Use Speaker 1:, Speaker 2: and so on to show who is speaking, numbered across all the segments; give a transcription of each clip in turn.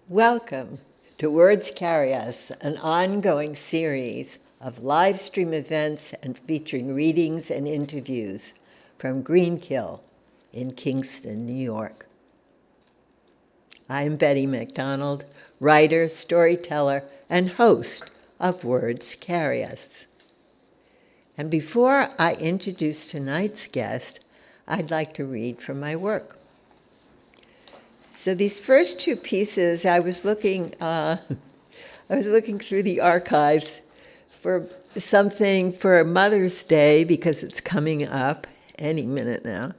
Speaker 1: Welcome to Words Carry Us, an ongoing series of live stream events and featuring readings and interviews from Greenkill in Kingston, New York. I'm Betty MacDonald, writer, storyteller, and host of Words Carry Us. And before I introduce tonight's guest, I'd like to read from my work. So these first two pieces, I was looking through the archives for something for Mother's Day because it's coming up any minute now.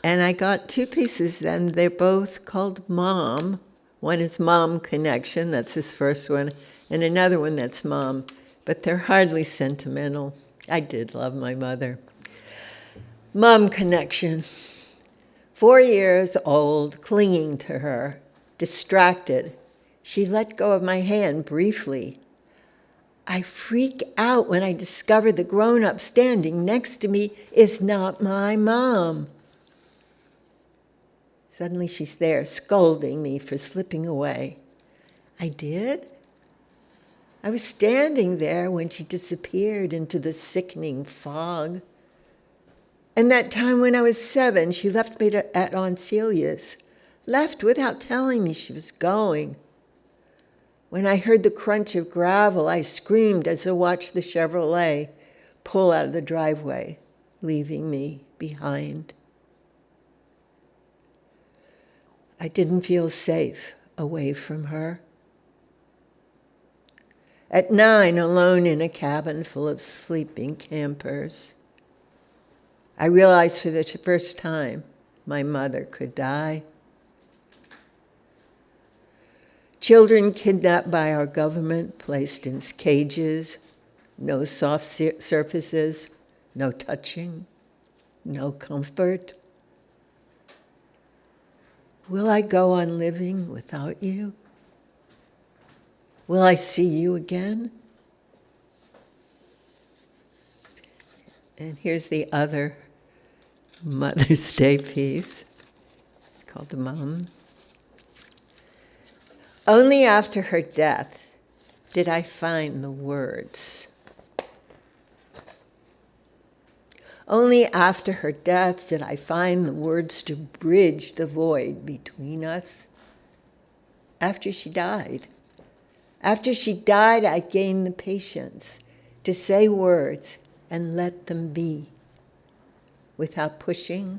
Speaker 1: And I got two pieces, and they're both called Mom. One is Mom Connection, that's his first one, and another one that's Mom, but they're hardly sentimental. I did love my mother. Mom Connection. 4 years old, clinging to her, distracted, she let go of my hand briefly. I freak out when I discover the grown-up standing next to me is not my mom. Suddenly she's there, scolding me for slipping away. I did? I was standing there when she disappeared into the sickening fog. And that time when I was 7, she left me at Aunt Celia's, left without telling me she was going. When I heard the crunch of gravel, I screamed as I watched the Chevrolet pull out of the driveway, leaving me behind. I didn't feel safe away from her. At 9, alone in a cabin full of sleeping campers, I realized for the first time my mother could die. Children kidnapped by our government, placed in cages, no soft surfaces, no touching, no comfort. Will I go on living without you? Will I see you again? And here's the other Mother's Day piece called The Mom. Only after her death did I find the words. Only after her death did I find the words to bridge the void between us. After she died. After she died, I gained the patience to say words and let them be, without pushing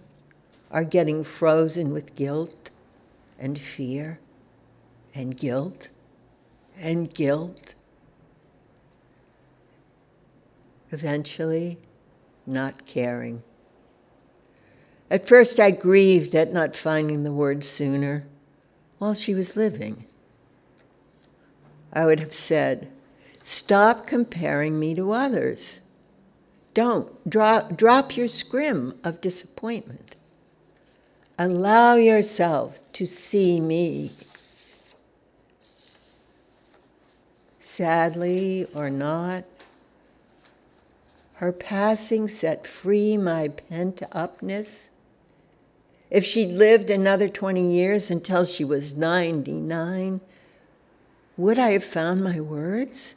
Speaker 1: or getting frozen with guilt and fear and guilt and guilt. Eventually, not caring. At first, I grieved at not finding the words sooner while she was living. I would have said, stop comparing me to others. Don't. Drop your scrim of disappointment. Allow yourself to see me. Sadly or not, her passing set free my pent-upness. If she'd lived another 20 years until she was 99, would I have found my words?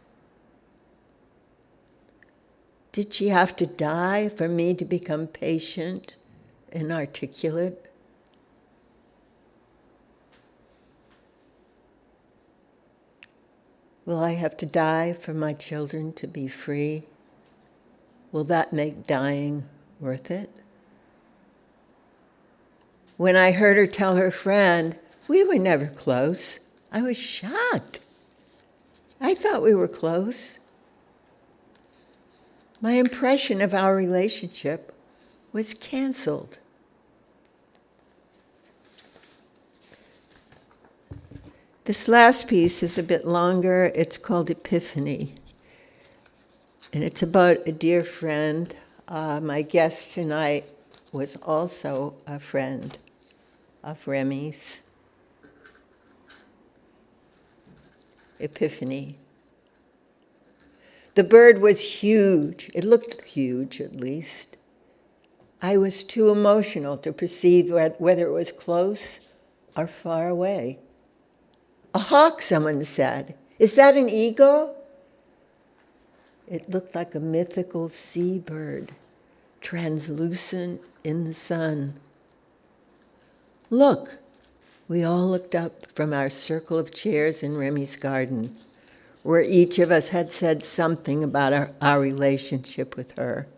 Speaker 1: Did she have to die for me to become patient and articulate? Will I have to die for my children to be free? Will that make dying worth it? When I heard her tell her friend, we were never close, I was shocked. I thought we were close. My impression of our relationship was canceled. This last piece is a bit longer. It's called Epiphany. And it's about a dear friend. My guest tonight was also a friend of Remy's. Epiphany. The bird was huge. It looked huge, at least. I was too emotional to perceive whether it was close or far away. A hawk, someone said. Is that an eagle? It looked like a mythical seabird, translucent in the sun. Look, we all looked up from our circle of chairs in Remy's garden, where each of us had said something about our relationship with her.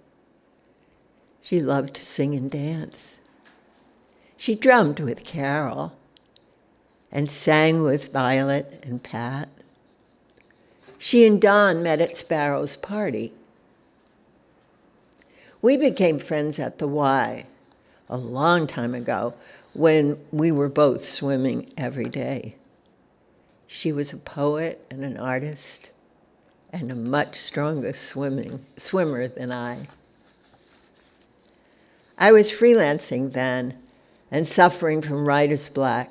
Speaker 1: She loved to sing and dance. She drummed with Carol and sang with Violet and Pat. She and Don met at Sparrow's party. We became friends at the Y a long time ago when we were both swimming every day. She was a poet and an artist and a much stronger swimmer than I. I was freelancing then and suffering from writer's block.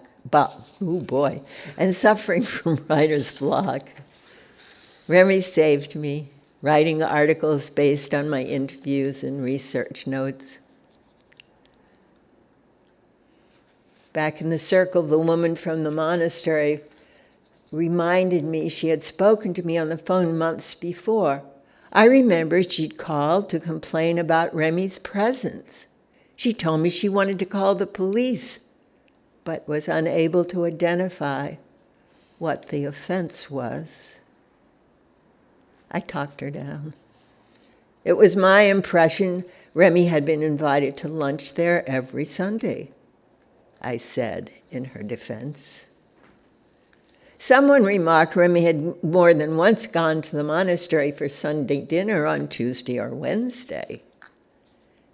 Speaker 1: And suffering from writer's block. Remy saved me, writing articles based on my interviews and research notes. Back in the circle, the woman from the monastery reminded me she had spoken to me on the phone months before. I remembered she'd called to complain about Remy's presence. She told me she wanted to call the police, but was unable to identify what the offense was. I talked her down. It was my impression Remy had been invited to lunch there every Sunday, I said in her defense. Someone remarked Remy had more than once gone to the monastery for Sunday dinner on Tuesday or Wednesday.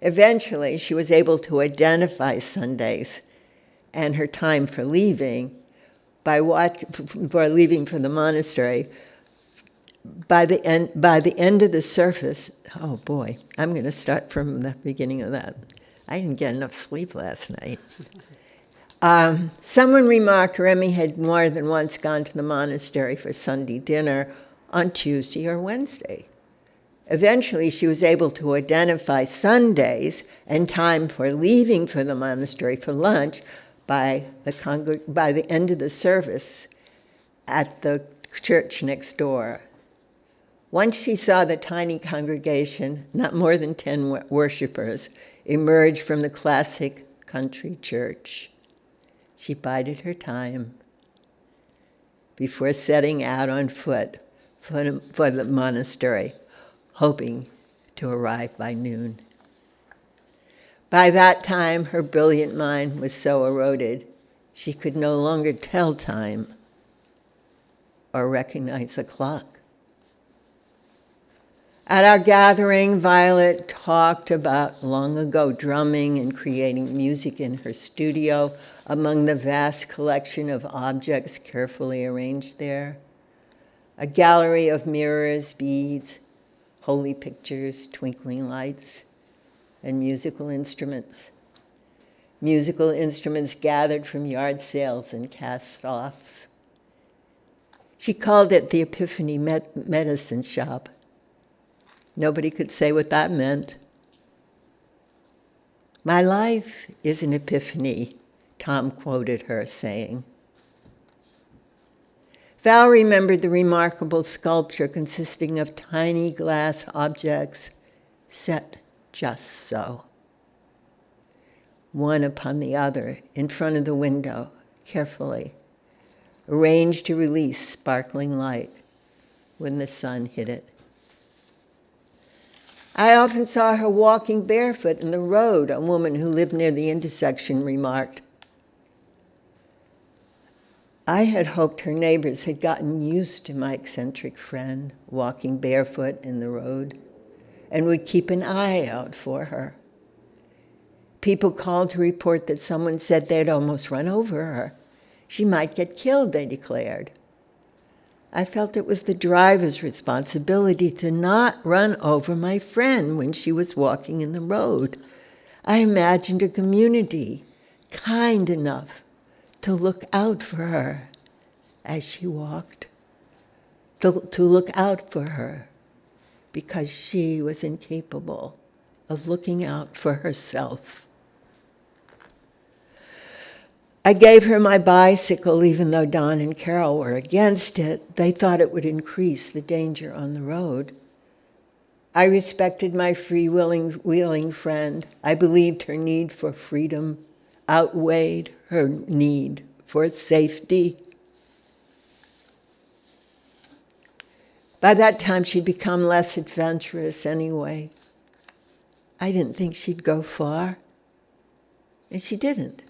Speaker 1: Eventually, she was able to identify Sundays and her time for leaving for leaving from the monastery. By the end of the service, oh boy, I'm going to start from the beginning of that. I didn't get enough sleep last night. Someone remarked Remy had more than once gone to the monastery for Sunday dinner on Tuesday or Wednesday. Eventually, she was able to identify Sundays and time for leaving for the monastery for lunch by the end of the service at the church next door. Once she saw the tiny congregation, not more than 10 worshipers, emerge from the classic country church, she bided her time before setting out on foot for the monastery, hoping to arrive by noon. By that time, her brilliant mind was so eroded, she could no longer tell time or recognize a clock. At our gathering, Violet talked about long ago drumming and creating music in her studio among the vast collection of objects carefully arranged there. A gallery of mirrors, beads, holy pictures, twinkling lights, and musical instruments. Musical instruments gathered from yard sales and cast-offs. She called it the Epiphany Medicine Shop. Nobody could say what that meant. My life is an epiphany, Tom quoted her saying. Val remembered the remarkable sculpture consisting of tiny glass objects set just so, one upon the other in front of the window, carefully, arranged to release sparkling light when the sun hit it. I often saw her walking barefoot in the road, a woman who lived near the intersection remarked. I had hoped her neighbors had gotten used to my eccentric friend walking barefoot in the road and would keep an eye out for her. People called to report that someone said they'd almost run over her. She might get killed, they declared. I felt it was the driver's responsibility to not run over my friend when she was walking in the road. I imagined a community kind enough to look out for her as she walked, to look out for her because she was incapable of looking out for herself. I gave her my bicycle, even though Don and Carol were against it. They thought it would increase the danger on the road. I respected my freewheeling friend. I believed her need for freedom outweighed her need for safety. By that time, she'd become less adventurous anyway. I didn't think she'd go far, and she didn't.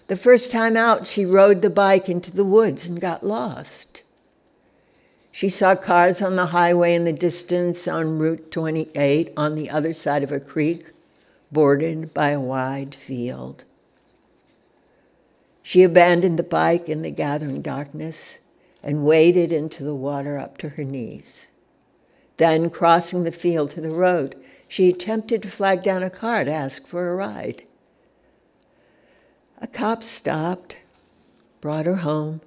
Speaker 1: The first time out, she rode the bike into the woods and got lost. She saw cars on the highway in the distance on Route 28 on the other side of a creek, bordered by a wide field. She abandoned the bike in the gathering darkness and waded into the water up to her knees. Then, crossing the field to the road, she attempted to flag down a car to ask for a ride. A cop stopped, brought her home.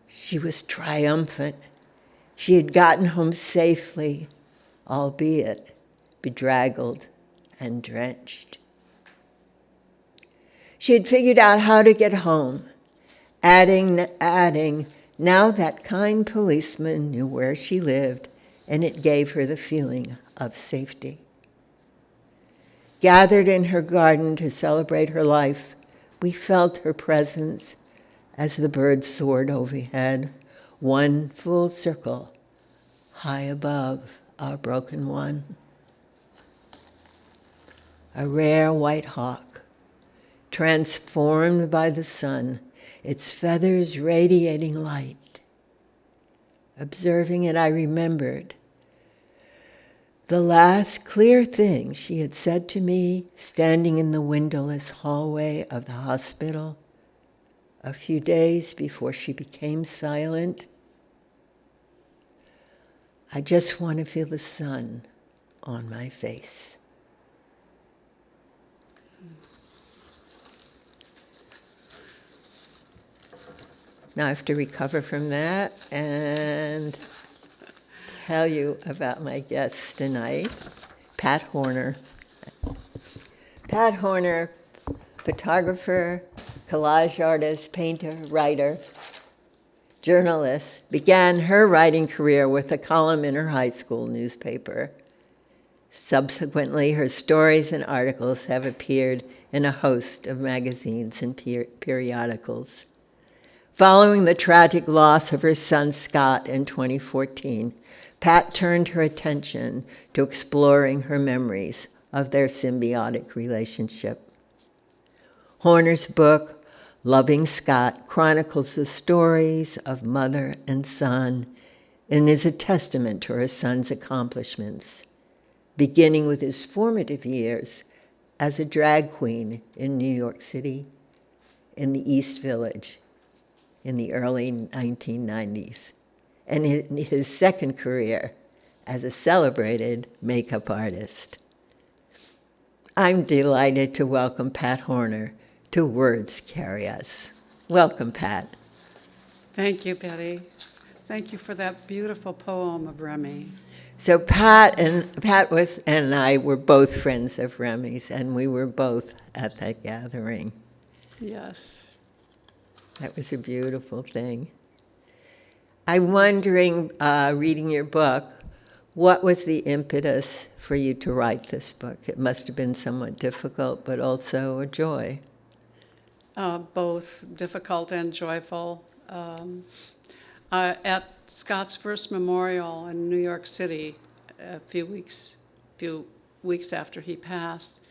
Speaker 1: She was triumphant. She had gotten home safely, albeit bedraggled and drenched. She had figured out how to get home, adding, now that kind policeman knew where she lived, and it gave her the feeling of safety. Gathered in her garden to celebrate her life, we felt her presence as the birds soared overhead, one full circle high above our broken one. A rare white hawk, transformed by the sun, its feathers radiating light. Observing it, I remembered the last clear thing she had said to me, standing in the windowless hallway of the hospital a few days before she became silent. I just want to feel the sun on my face. Now I have to recover from that and tell you about my guest tonight, Pat Horner. Pat Horner, photographer, collage artist, painter, writer, journalist, began her writing career with a column in her high school newspaper. Subsequently, her stories and articles have appeared in a host of magazines and periodicals. Following the tragic loss of her son Scott in 2014, Pat turned her attention to exploring her memories of their symbiotic relationship. Horner's book, Loving Scott, chronicles the stories of mother and son and is a testament to her son's accomplishments, beginning with his formative years as a drag queen in New York City in the East Village in the early 1990s, and in his second career as a celebrated makeup artist. I'm delighted to welcome Pat Horner to Words Carry Us. Welcome, Pat.
Speaker 2: Thank you, Betty. Thank you for that beautiful poem of Remy.
Speaker 1: So Pat and I were both friends of Remy's, and we were both at that gathering.
Speaker 2: Yes.
Speaker 1: That was a beautiful thing. I'm wondering, reading your book, what was the impetus for you to write this book? It must have been somewhat difficult, but also a joy.
Speaker 2: Both difficult and joyful. At Scott's first memorial in New York City, a few weeks after he passed,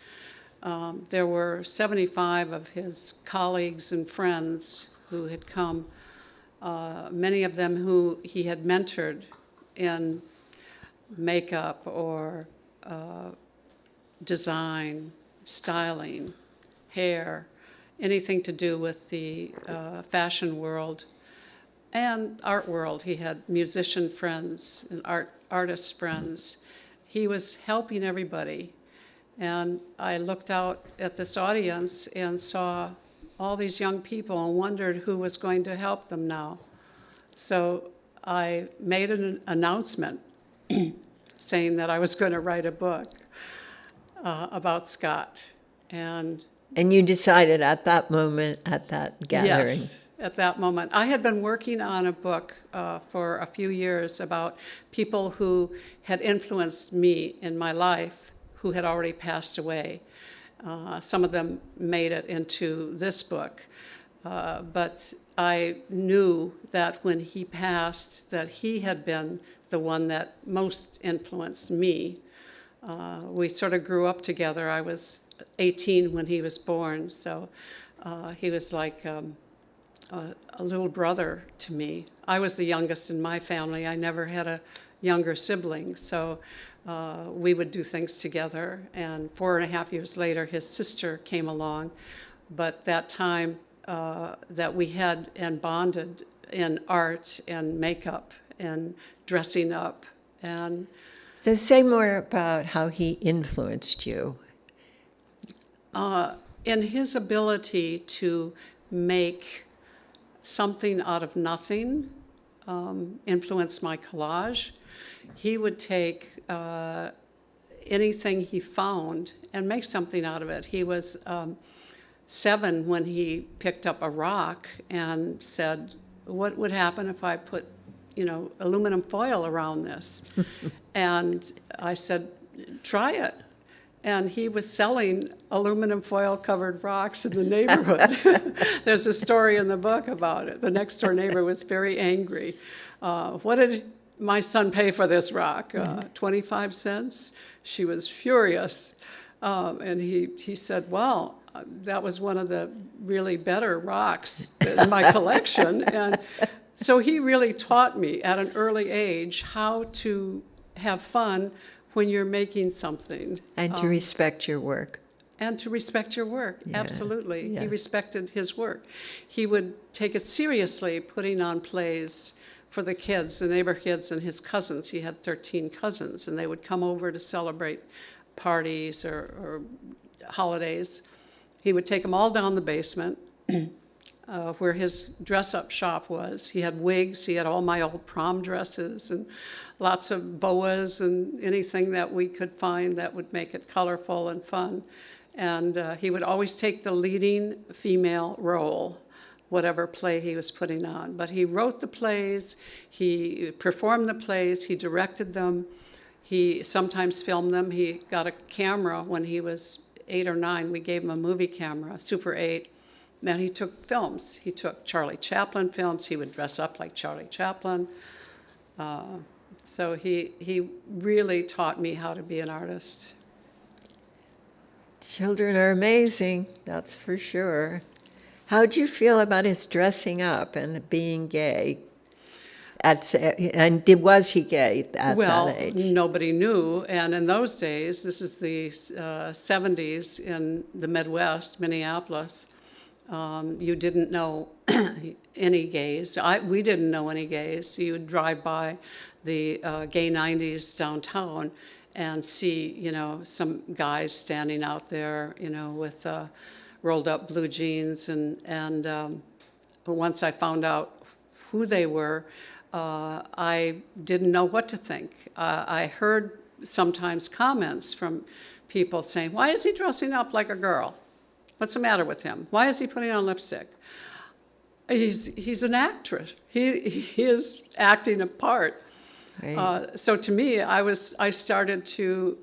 Speaker 2: there were 75 of his colleagues and friends who had come, many of them who he had mentored in makeup or design, styling, hair, anything to do with the fashion world and art world. He had musician friends and artist friends. He was helping everybody. And I looked out at this audience and saw all these young people and wondered who was going to help them now. So I made an announcement saying that I was going to write a book about Scott. And
Speaker 1: And you decided at that moment, at that gathering.
Speaker 2: Yes, at that moment. I had been working on a book for a few years about people who had influenced me in my life who had already passed away. Some of them made it into this book. But I knew that when he passed, that he had been the one that most influenced me. We sort of grew up together. I was 18 when he was born, so he was like a little brother to me. I was the youngest in my family. I never had a younger sibling, so we would do things together. And 4.5 years later, his sister came along. But that time that we had and bonded in art and makeup and dressing up. And
Speaker 1: So say more about how he influenced you.
Speaker 2: in his ability to make something out of nothing, influenced my collage. He would take anything he found and make something out of it. He was 7 when he picked up a rock and said, "What would happen if I put, aluminum foil around this?" And I said, "Try it." And he was selling aluminum foil covered rocks in the neighborhood. There's a story in the book about it. The next door neighbor was very angry. What did my son pay for this rock? 25 cents? She was furious. And he said, "Well, that was one of the really better rocks in my collection." And so he really taught me at an early age how to have fun when you're making something.
Speaker 1: And to respect your work.
Speaker 2: And to respect your work,
Speaker 1: Yeah,
Speaker 2: absolutely. He
Speaker 1: yes.
Speaker 2: respected his work. He would take it seriously, putting on plays for the kids, the neighbor kids and his cousins. He had 13 cousins, and they would come over to celebrate parties or holidays. He would take them all down the basement where his dress-up shop was. He had wigs. He had all my old prom dresses and lots of boas and anything that we could find that would make it colorful and fun. And he would always take the leading female role, whatever play he was putting on. But he wrote the plays, he performed the plays, he directed them, he sometimes filmed them. He got a camera when he was 8 or 9. We gave him a movie camera, Super 8. Then he took films. He took Charlie Chaplin films. He would dress up like Charlie Chaplin. So he really taught me how to be an artist.
Speaker 1: Children are amazing, that's for sure. How'd you feel about his dressing up and being gay? Was he gay at that age?
Speaker 2: Well, nobody knew. And in those days, this is the 70s in the Midwest, Minneapolis, you didn't know any gays. We didn't know any gays. You would drive by the gay 90s downtown and see, some guys standing out there, with rolled up blue jeans. And once I found out who they were, I didn't know what to think. I heard sometimes comments from people saying, "Why is he dressing up like a girl? What's the matter with him? Why is he putting on lipstick?" He's an actress. He is acting a part.
Speaker 1: Right.
Speaker 2: So to me, I started to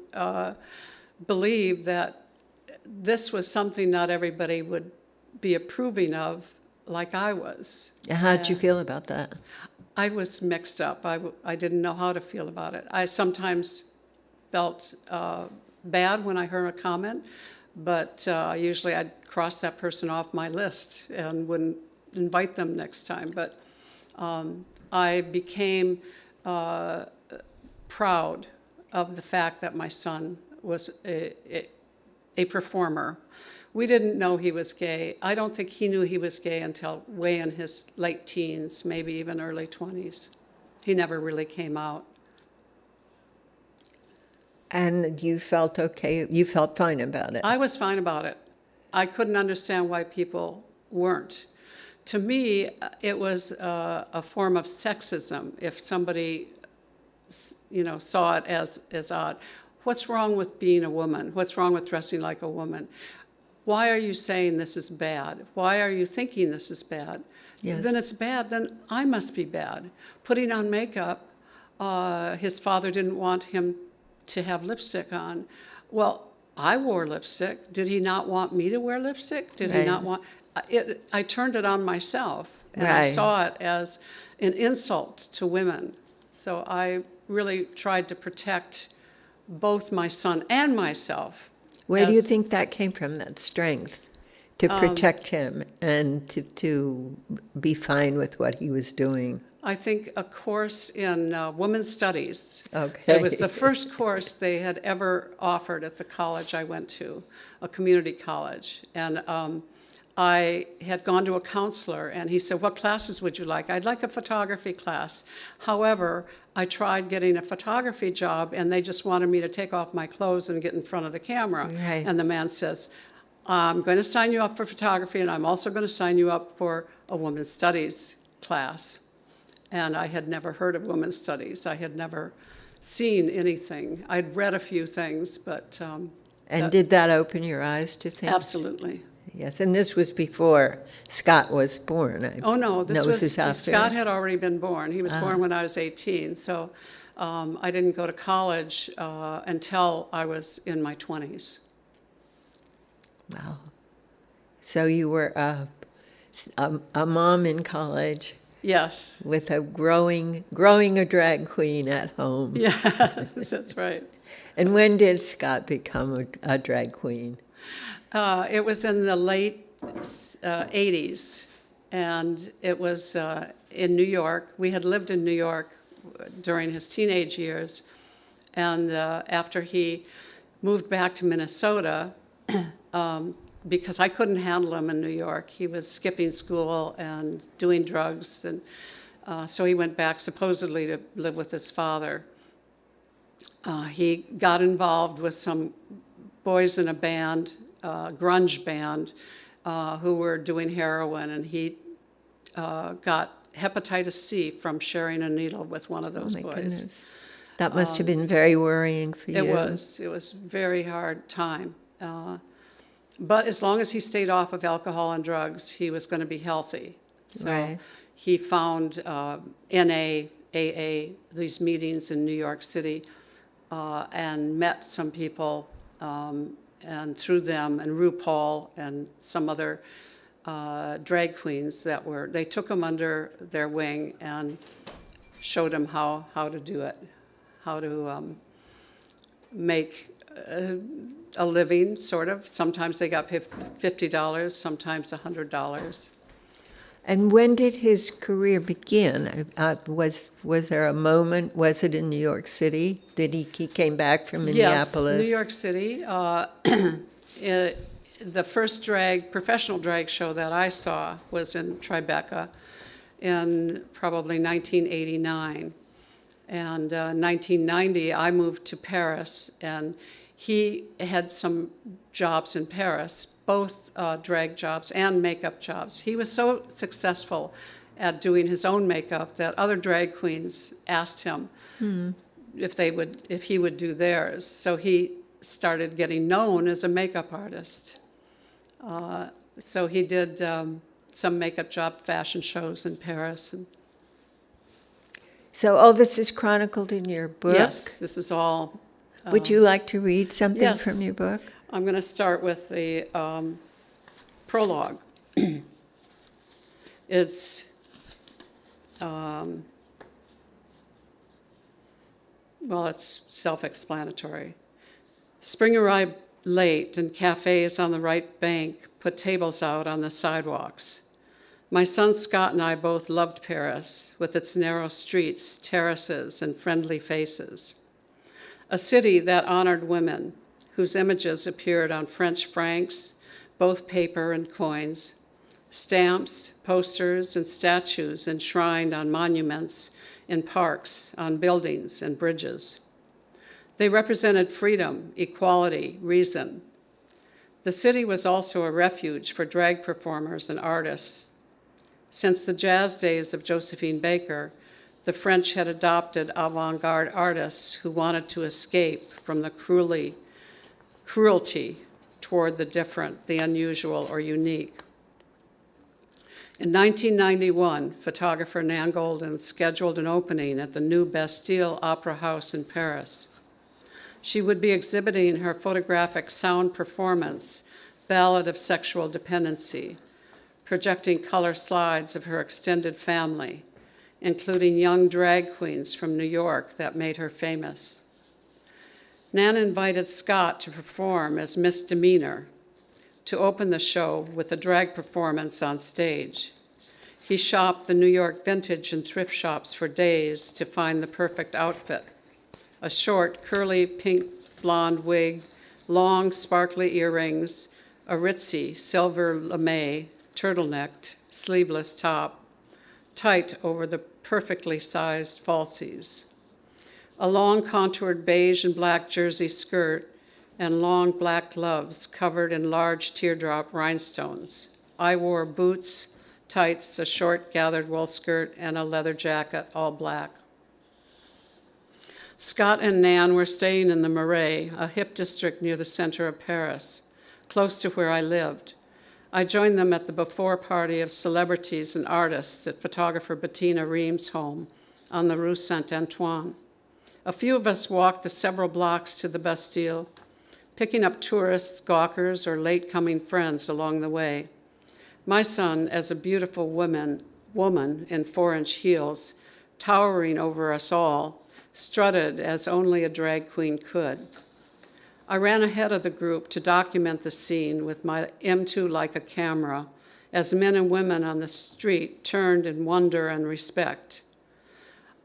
Speaker 2: believe that this was something not everybody would be approving of, like I was.
Speaker 1: How'd you feel about that?
Speaker 2: I was mixed up. I didn't know how to feel about it. I sometimes felt bad when I heard a comment, but usually I'd cross that person off my list and wouldn't invite them next time. But I became proud of the fact that my son was a performer. We didn't know he was gay. I don't think he knew he was gay until way in his late teens, maybe even early 20s. He never really came out.
Speaker 1: And you felt okay? You felt fine about it?
Speaker 2: I was fine about it. I couldn't understand why people weren't. To me, it was a form of sexism if somebody, saw it as odd. What's wrong with being a woman? What's wrong with dressing like a woman? why are you saying this is bad? Why are you thinking this is bad?
Speaker 1: Yes.
Speaker 2: Then it's bad, then I must be bad. Putting on makeup, his father didn't want him to have lipstick on. Well, I wore lipstick. Did he not want me to wear lipstick? Did he
Speaker 1: Right.
Speaker 2: not want it? I turned it on myself, and I
Speaker 1: Right.
Speaker 2: saw it as an insult to women. So I really tried to protect both my son and myself.
Speaker 1: Where do you
Speaker 2: as-
Speaker 1: think that came from, that strength to protect him and to be fine with what he was doing?
Speaker 2: I think a course in women's studies.
Speaker 1: Okay.
Speaker 2: It was the first course they had ever offered at the college I went to, a community college. And I had gone to a counselor, and he said, what classes would you like? I'd like a photography class. However, I tried getting a photography job, and they just wanted me to take off my clothes and get in front of the camera.
Speaker 1: Right.
Speaker 2: And the man says, I'm going to sign you up for photography, and I'm also going to sign you up for a women's studies class. And I had never heard of women's studies. I had never seen anything. I'd read a few things, but
Speaker 1: And did that open your eyes to things?
Speaker 2: absolutely.
Speaker 1: Yes, and this was before Scott was born.
Speaker 2: Oh, no, this was,
Speaker 1: after.
Speaker 2: Scott had already been born. He was born when I was 18, so I didn't go to college until I was in my 20s.
Speaker 1: Wow. So you were a mom in college
Speaker 2: Yes,
Speaker 1: with a growing a drag queen at home.
Speaker 2: yes, that's right.
Speaker 1: And when did Scott become a drag queen?
Speaker 2: It was in the late 80s, and it was in New York. We had lived in New York during his teenage years, and after he moved back to Minnesota, because I couldn't handle him in New York. He was skipping school and doing drugs, and so he went back supposedly to live with his father. He got involved with some boys in a band, grunge band, who were doing heroin, and he got hepatitis C from sharing a needle with one of those
Speaker 1: Oh my
Speaker 2: boys.
Speaker 1: goodness. That must have been very worrying for you.
Speaker 2: It was a very hard time. But as long as he stayed off of alcohol and drugs, he was going to be healthy. So
Speaker 1: Right.
Speaker 2: he found NA, AA, these meetings in New York City, and met some people, and through them, and RuPaul and some other drag queens they took him under their wing and showed him how to do it, how to make a living, sort of. Sometimes they got paid $50, sometimes $100.
Speaker 1: And when did his career begin? Was there a moment? Was it in New York City? He came back from Minneapolis?
Speaker 2: Yes, New York City. The first professional drag show that I saw was in Tribeca in probably 1989. And 1990, I moved to Paris, and he had some jobs in Paris, both drag jobs and makeup jobs. He was so successful at doing his own makeup that other drag queens asked him if he would do theirs. So he started getting known as a makeup artist. So he did some makeup job fashion shows in Paris.
Speaker 1: So all this is chronicled in your book?
Speaker 2: Yes, this is all.
Speaker 1: Would you like to read something
Speaker 2: yes.
Speaker 1: from your book?
Speaker 2: I'm going to start with the prologue. It's it's self-explanatory. Spring arrived late, and cafes on the right bank put tables out on the sidewalks. My son Scott and I both loved Paris, with its narrow streets, terraces, and friendly faces. A city that honored women, whose images appeared on French francs, both paper and coins, stamps, posters, and statues enshrined on monuments, in parks, on buildings and bridges. They represented freedom, equality, reason. The city was also a refuge for drag performers and artists. Since the jazz days of Josephine Baker, the French had adopted avant-garde artists who wanted to escape from the cruelty toward the different, the unusual, or unique. In 1991, photographer Nan Golden scheduled an opening at the new Bastille Opera House in Paris. She would be exhibiting her photographic sound performance, Ballad of Sexual Dependency, projecting color slides of her extended family, including young drag queens from New York that made her famous. Nan invited Scott to perform as Misdemeanor, to open the show with a drag performance on stage. He shopped the New York vintage and thrift shops for days to find the perfect outfit. A short, curly, pink blonde wig, long, sparkly earrings, a ritzy silver lame, turtlenecked, sleeveless top, tight over the perfectly sized falsies. A long, contoured beige and black jersey skirt and long black gloves covered in large teardrop rhinestones. I wore boots, tights, a short gathered wool skirt, and a leather jacket, all black. Scott and Nan were staying in the Marais, a hip district near the center of Paris, close to where I lived. I joined them at the before party of celebrities and artists at photographer Bettina Ream's home on the Rue Saint-Antoine. A few of us walked the several blocks to the Bastille, picking up tourists, gawkers, or late-coming friends along the way. My son, as a beautiful woman in 4-inch heels, towering over us all, strutted as only a drag queen could. I ran ahead of the group to document the scene with my M2 Leica camera as men and women on the street turned in wonder and respect.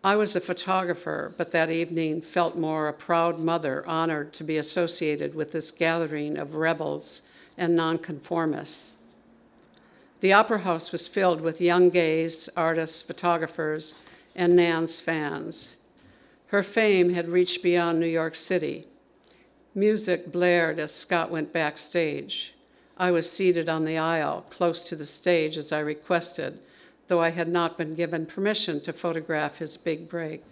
Speaker 2: I was a photographer, but that evening felt more a proud mother honored to be associated with this gathering of rebels and nonconformists. The Opera House was filled with young gays, artists, photographers, and Nan's fans. Her fame had reached beyond New York City. Music blared as Scott went backstage. I was seated on the aisle, close to the stage as I requested, though I had not been given permission to photograph his big break.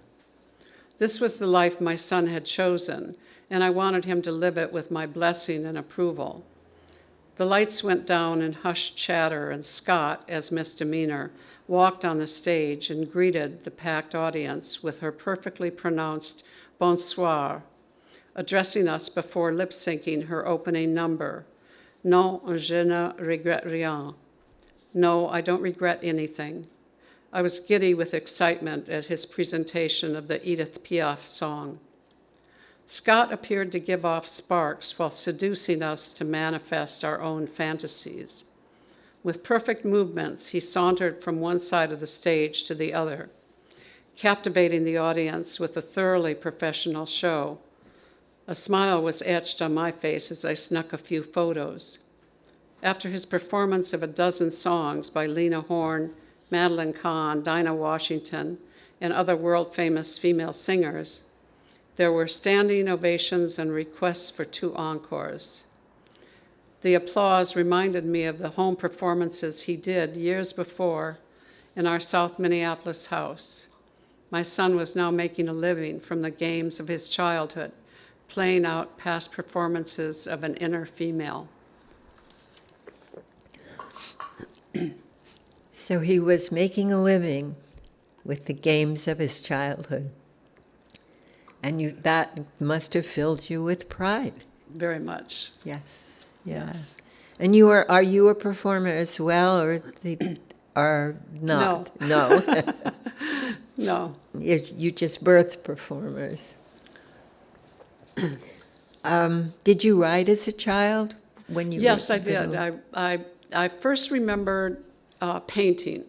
Speaker 2: This was the life my son had chosen, and I wanted him to live it with my blessing and approval. The lights went down in hushed chatter, and Scott, as Misdemeanor, walked on the stage and greeted the packed audience with her perfectly pronounced bonsoir, addressing us before lip-syncing her opening number, Non, je ne regrette rien. No, I don't regret anything. I was giddy with excitement at his presentation of the Edith Piaf song. Scott appeared to give off sparks while seducing us to manifest our own fantasies. With perfect movements, he sauntered from one side of the stage to the other, captivating the audience with a thoroughly professional show. A smile was etched on my face as I snuck a few photos. After his performance of a dozen songs by Lena Horne, Madeline Kahn, Dinah Washington, and other world-famous female singers, there were standing ovations and requests for 2 encores. The applause reminded me of the home performances he did years before in our South Minneapolis house. My son was now making a living from the games of his childhood, playing out past performances of an inner female.
Speaker 1: So he was making a living with the games of his childhood. And that must have filled you with pride.
Speaker 2: Very much.
Speaker 1: Yes, yeah.
Speaker 2: Yes.
Speaker 1: And are you a performer as well, or not? No.
Speaker 2: No.
Speaker 1: You just birth performers. Did you write as a child when you?
Speaker 2: Yes, I did. I first remembered painting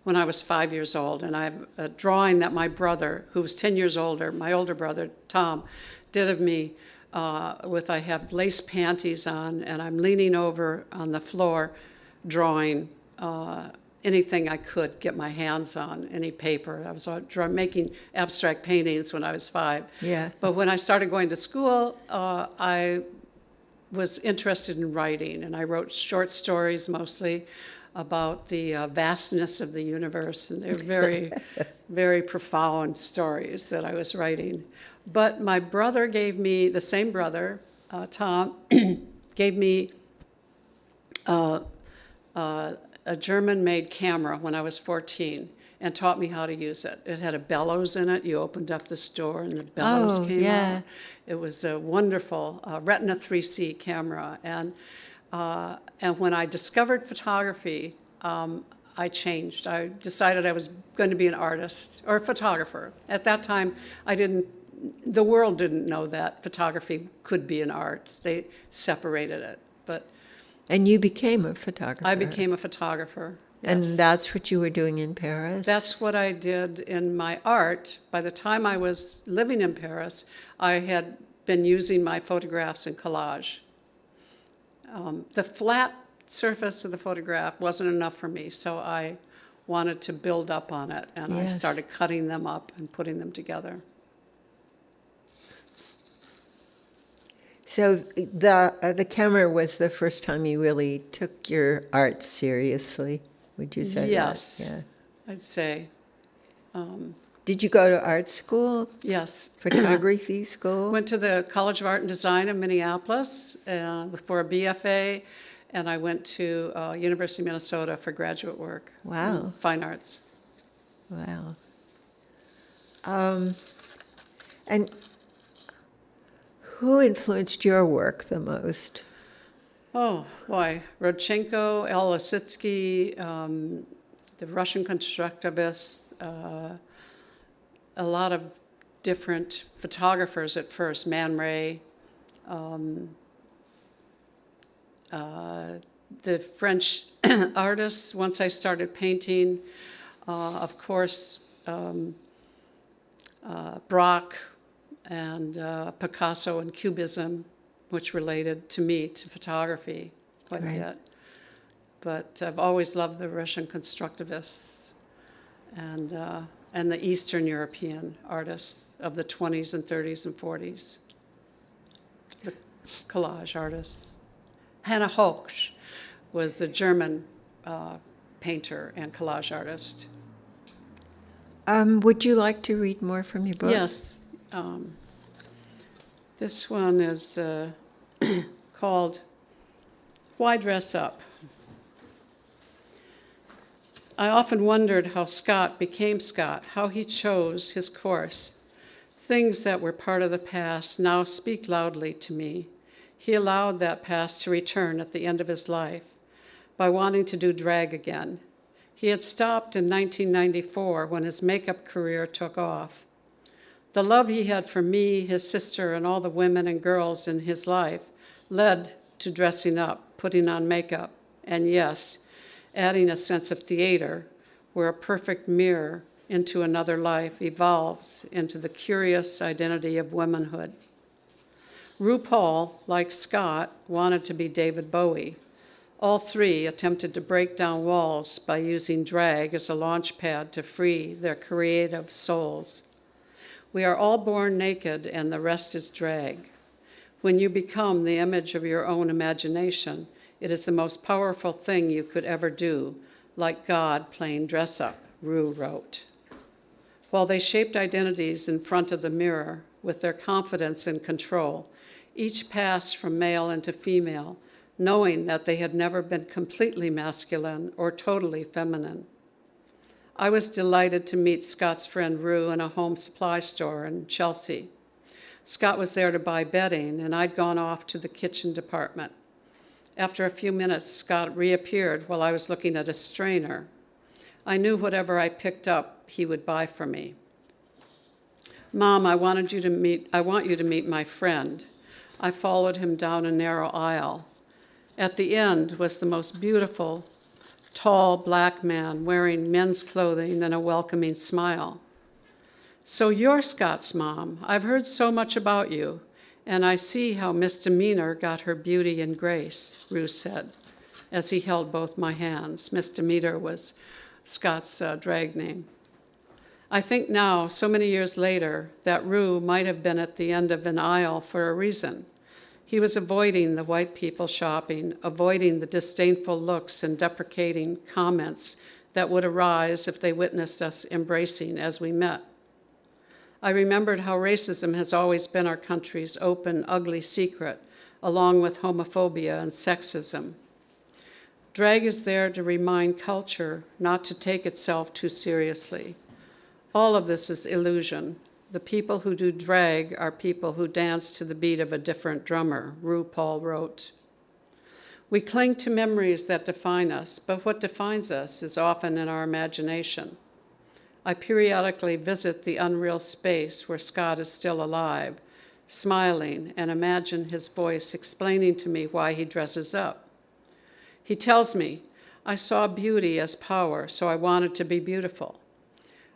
Speaker 2: when I was 5 years old, and I have a drawing that my brother, who was 10 years older, my older brother, Tom, did of me I have lace panties on, and I'm leaning over on the floor drawing anything I could get my hands on, any paper. I was making abstract paintings when I was 5.
Speaker 1: Yeah.
Speaker 2: But when I started going to school, I was interested in writing, and I wrote short stories mostly about the vastness of the universe, and they're very, very profound stories that I was writing. But my brother gave me, the same brother, Tom, gave me a German-made camera when I was 14 and taught me how to use it. It had a bellows in it. You opened up this door and the bellows
Speaker 1: Oh,
Speaker 2: came
Speaker 1: yeah.
Speaker 2: out. It was a wonderful Retina 3C camera. And when I discovered photography, I changed. I decided I was going to be an artist or a photographer. At that time, the world didn't know that photography could be an art. They separated it. But
Speaker 1: And you became a photographer.
Speaker 2: I became a photographer.
Speaker 1: And
Speaker 2: yes.
Speaker 1: that's what you were doing in Paris?
Speaker 2: That's what I did in my art. By the time I was living in Paris, I had been using my photographs in collage. The flat surface of the photograph wasn't enough for me, so I wanted to build up on it, and I
Speaker 1: Yes.
Speaker 2: started cutting them up and putting them together.
Speaker 1: So the camera was the first time you really took your art seriously, would you say?
Speaker 2: Yes.
Speaker 1: That? Yeah.
Speaker 2: I'd say,
Speaker 1: Did you go to art school,
Speaker 2: yes.
Speaker 1: photography school?
Speaker 2: Went to the College of Art and Design in Minneapolis for a BFA, and I went to University of Minnesota for graduate work.
Speaker 1: Wow.
Speaker 2: In fine arts.
Speaker 1: Wow. And who influenced your work the most?
Speaker 2: Oh, boy. Rodchenko, L. Lasitsky, the Russian constructivists, a lot of different photographers at first, Man Ray, the French artists, once I started painting, of course, Braque and Picasso and Cubism, which related to me to photography quite
Speaker 1: Right.
Speaker 2: a bit. But I've always loved the Russian constructivists and the Eastern European artists of the 20s and 30s and 40s, the collage artists. Hannah Hochsch was a German painter and collage artist.
Speaker 1: Would you like to read more from your book?
Speaker 2: Yes. This one is called Why Dress Up? I often wondered how Scott became Scott, how he chose his course. Things that were part of the past now speak loudly to me. He allowed that past to return at the end of his life by wanting to do drag again. He had stopped in 1994 when his makeup career took off. The love he had for me, his sister, and all the women and girls in his life led to dressing up, putting on makeup, and yes, adding a sense of theater where a perfect mirror into another life evolves into the curious identity of womanhood. RuPaul, like Scott, wanted to be David Bowie. All three attempted to break down walls by using drag as a launch pad to free their creative souls. We are all born naked, and the rest is drag. When you become the image of your own imagination, it is the most powerful thing you could ever do, like God playing dress up, Ru wrote. While they shaped identities in front of the mirror with their confidence and control, each passed from male into female, knowing that they had never been completely masculine or totally feminine. I was delighted to meet Scott's friend Ru in a home supply store in Chelsea. Scott was there to buy bedding, and I'd gone off to the kitchen department. After a few minutes, Scott reappeared while I was looking at a strainer. I knew whatever I picked up, he would buy for me. Mom, I want you to meet my friend. I followed him down a narrow aisle. At the end was the most beautiful, tall black man wearing men's clothing and a welcoming smile. So you're Scott's mom. I've heard so much about you, and I see how Misdemeanor got her beauty and grace, Ru said, as he held both my hands. Misdemeanor was Scott's drag name. I think now, so many years later, that Ru might have been at the end of an aisle for a reason. He was avoiding the white people shopping, avoiding the disdainful looks and deprecating comments that would arise if they witnessed us embracing as we met. I remembered how racism has always been our country's open, ugly secret, along with homophobia and sexism. Drag is there to remind culture not to take itself too seriously. All of this is illusion. The people who do drag are people who dance to the beat of a different drummer, RuPaul wrote. We cling to memories that define us, but what defines us is often in our imagination. I periodically visit the unreal space where Scott is still alive, smiling, and imagine his voice explaining to me why he dresses up. He tells me, I saw beauty as power, so I wanted to be beautiful.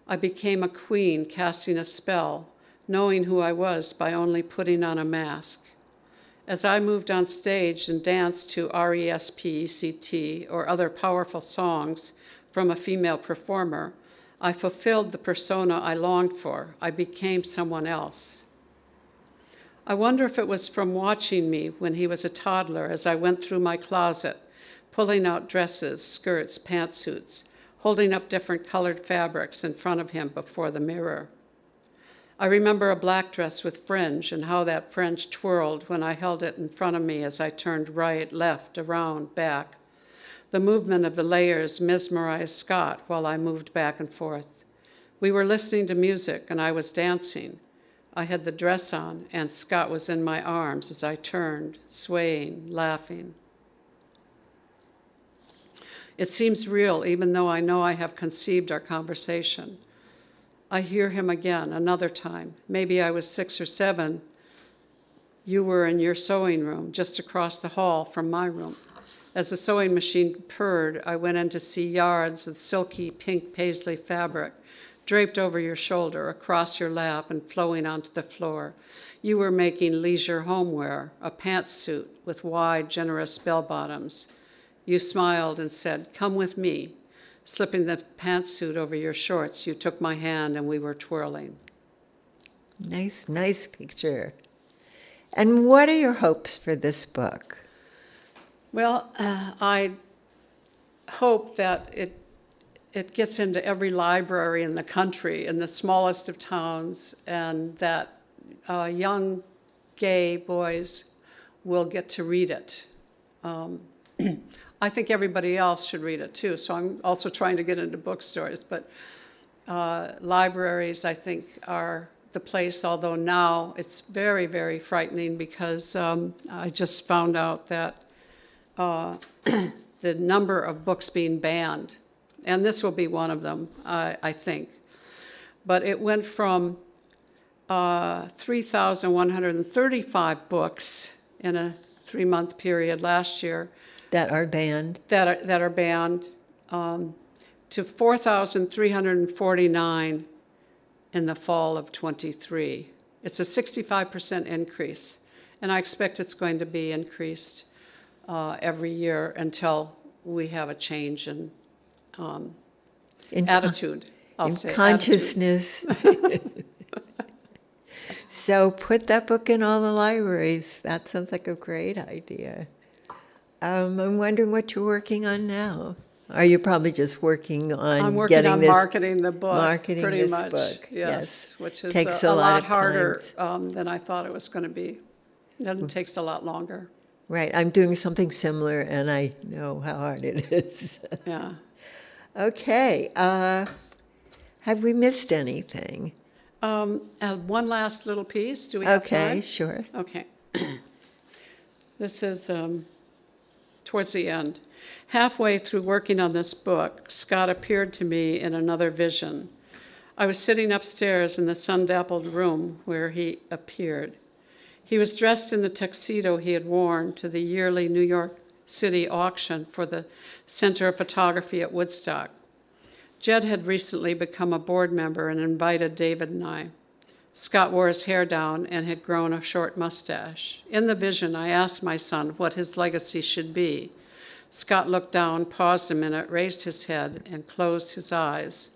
Speaker 2: I became a queen casting a spell, knowing who I was by only putting on a mask. As I moved on stage and danced to R.E.S.P.E.C.T. or other powerful songs from a female performer, I fulfilled the persona I longed for. I became someone else. I wonder if it was from watching me when he was a toddler as I went through my closet, pulling out dresses, skirts, pantsuits, holding up different colored fabrics in front of him before the mirror. I remember a black dress with fringe and how that fringe twirled when I held it in front of me as I turned right, left, around, back. The movement of the layers mesmerized Scott while I moved back and forth. We were listening to music and I was dancing. I had the dress on and Scott was in my arms as I turned, swaying, laughing. It seems real even though I know I have conceived our conversation. I hear him again another time. Maybe I was 6 or 7. You were in your sewing room just across the hall from my room. As the sewing machine purred, I went in to see yards of silky pink paisley fabric draped over your shoulder, across your lap, and flowing onto the floor. You were making leisure homeware, a pantsuit with wide, generous bell bottoms. You smiled and said, "Come with me." Slipping the pantsuit over your shorts, you took my hand and we were twirling.
Speaker 1: Nice picture. And what are your hopes for this book?
Speaker 2: Well, I hope that it gets into every library in the country, in the smallest of towns, and that young gay boys will get to read it. I think everybody else should read it too, so I'm also trying to get into bookstores. But libraries, I think, are the place, although now it's very, very frightening because I just found out that the number of books being banned, and this will be one of them, I think. But it went from 3,135 books in a 3-month period last year
Speaker 1: That are banned?
Speaker 2: that are banned, to 4,349 in the fall of 23. It's a 65% increase, and I expect it's going to be increased every year until we have a change in attitude. I'll say
Speaker 1: Consciousness. So put that book in all the libraries. That sounds like a great idea. I'm wondering what you're working on now. Are you probably just working on
Speaker 2: I'm working
Speaker 1: getting
Speaker 2: on
Speaker 1: this,
Speaker 2: marketing the book,
Speaker 1: marketing
Speaker 2: pretty
Speaker 1: this
Speaker 2: much.
Speaker 1: book?
Speaker 2: Yes, which is
Speaker 1: Takes
Speaker 2: a
Speaker 1: a lot
Speaker 2: lot
Speaker 1: of
Speaker 2: harder
Speaker 1: time.
Speaker 2: than I thought it was going to be. Then it takes a lot longer.
Speaker 1: Right, I'm doing something similar, and I know how hard it is.
Speaker 2: Yeah.
Speaker 1: Okay, have we missed anything?
Speaker 2: One last little piece. Do we have
Speaker 1: Okay,
Speaker 2: time?
Speaker 1: sure.
Speaker 2: Okay. This is towards the end. Halfway through working on this book, Scott appeared to me in another vision. I was sitting upstairs in the sun-dappled room where he appeared. He was dressed in the tuxedo he had worn to the yearly New York City auction for the Center of Photography at Woodstock. Jed had recently become a board member and invited David and I. Scott wore his hair down and had grown a short mustache. In the vision, I asked my son what his legacy should be. Scott looked down, paused a minute, raised his head, and closed his eyes.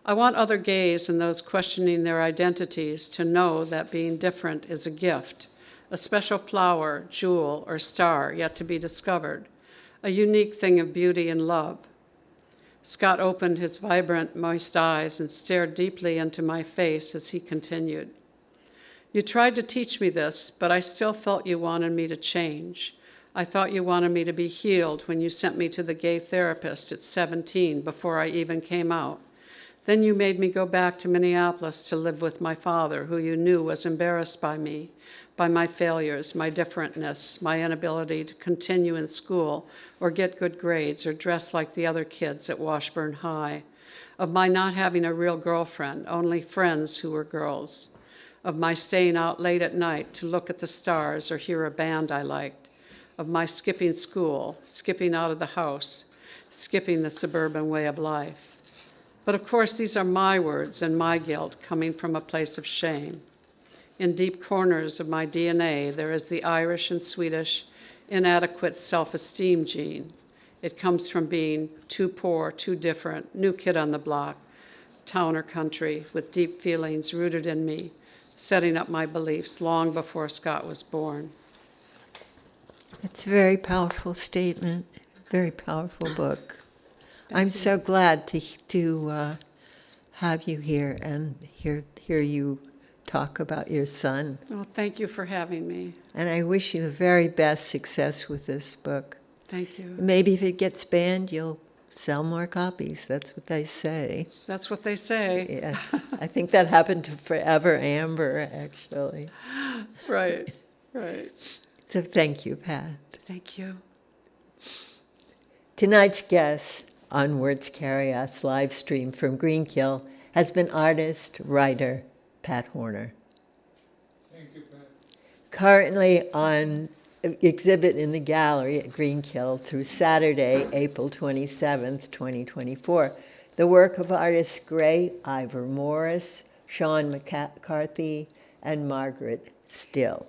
Speaker 2: I want other gays and those questioning their identities to know that being different is a gift, a special flower, jewel, or star yet to be discovered, a unique thing of beauty and love. Scott opened his vibrant, moist eyes and stared deeply into my face as he continued. You tried to teach me this, but I still felt you wanted me to change. I thought you wanted me to be healed when you sent me to the gay therapist at 17 before I even came out. Then you made me go back to Minneapolis to live with my father, who you knew was embarrassed by me, by my failures, my differentness, my inability to continue in school or get good grades or dress like the other kids at Washburn High, of my not having a real girlfriend, only friends who were girls, of my staying out late at night to look at the stars or hear a band I liked, of my skipping school, skipping out of the house, skipping the suburban way of life. But of course, these are my words and my guilt coming from a place of shame. In deep corners of my DNA, there is the Irish and Swedish inadequate self-esteem gene. It comes from being too poor, too different, new kid on the block, town or country, with deep feelings rooted in me, setting up my beliefs long before Scott was born.
Speaker 1: It's a very powerful statement, very powerful book. I'm so glad to have you here and hear you talk about your son.
Speaker 2: Well, thank you for having me.
Speaker 1: And I wish you the very best success with this book.
Speaker 2: Thank you.
Speaker 1: Maybe if it gets banned, you'll sell more copies. That's what they say.
Speaker 2: That's what they say.
Speaker 1: Yes. I think that happened to Forever Amber, actually.
Speaker 2: Right, right.
Speaker 1: So thank you, Pat.
Speaker 2: Thank you.
Speaker 1: Tonight's guest on Words Carry Us live stream from Greenkill has been artist, writer, Pat Horner.
Speaker 3: Thank you, Pat.
Speaker 1: Currently on exhibit in the gallery at Greenkill through Saturday, April 27th, 2024, the work of artists Gray Ivor Morris, Sean McCarthy, and Margaret Still.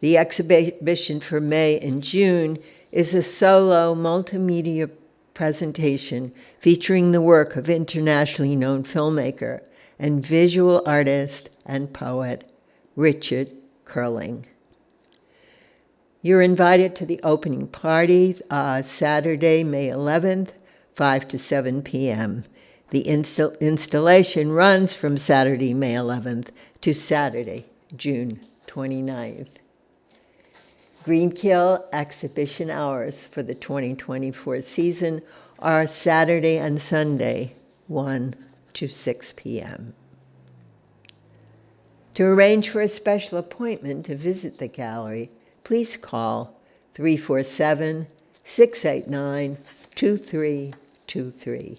Speaker 1: The exhibition for May and June is a solo multimedia presentation featuring the work of internationally known filmmaker and visual artist and poet Richard Curling. You're invited to the opening party Saturday, May 11th, 5 to 7 p.m. The installation runs from Saturday, May 11th to Saturday, June 29th. Greenkill exhibition hours for the 2024 season are Saturday and Sunday, 1 to 6 p.m. To arrange for a special appointment to visit the gallery, please call 347-689-2323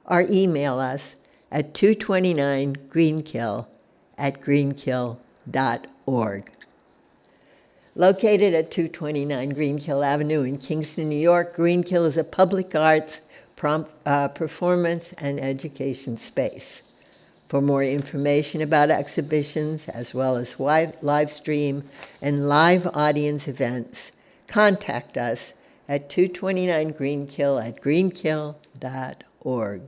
Speaker 1: or email us at 229greenkill@greenkill.org. Located at 229 Greenkill Avenue in Kingston, New York, Greenkill is a public arts performance and education space. For more information about exhibitions, as well as live stream and live audience events, contact us at 229greenkill@greenkill.org.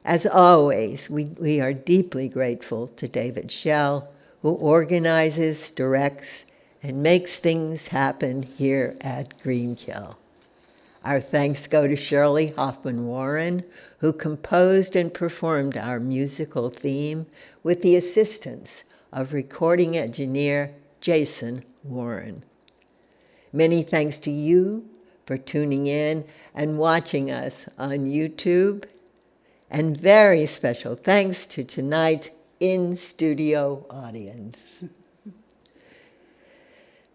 Speaker 1: As always, we are deeply grateful to David Schell, who organizes, directs, and makes things happen here at Greenkill. Our thanks go to Shirley Hoffman-Warren, who composed and performed our musical theme with the assistance of recording engineer Jason Warren. Many thanks to you for tuning in and watching us on YouTube. And very special thanks to tonight's in-studio audience.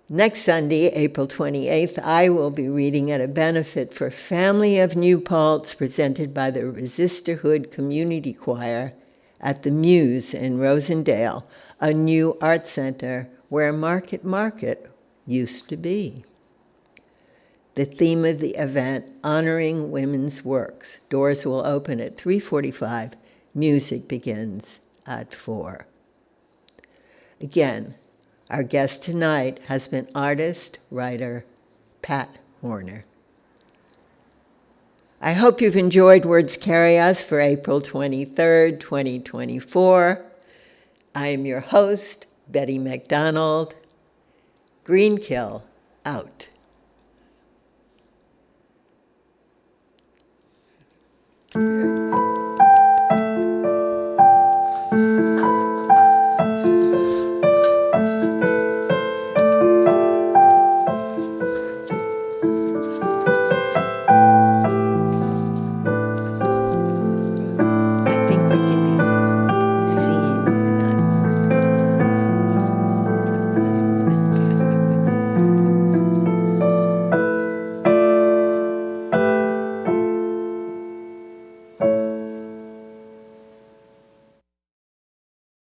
Speaker 1: Next Sunday, April 28th, I will be reading at a benefit for Family of New Paltz presented by the Resisterhood Community Choir at the Muse in Rosendale, a new art center where Market used to be. The theme of the event, Honoring Women's Works. Doors will open at 3:45. Music begins at 4. Again, our guest tonight has been artist, writer, Pat Horner. I hope you've enjoyed Words Carry Us for April 23rd, 2024. I am your host, Betty MacDonald. Greenkill out.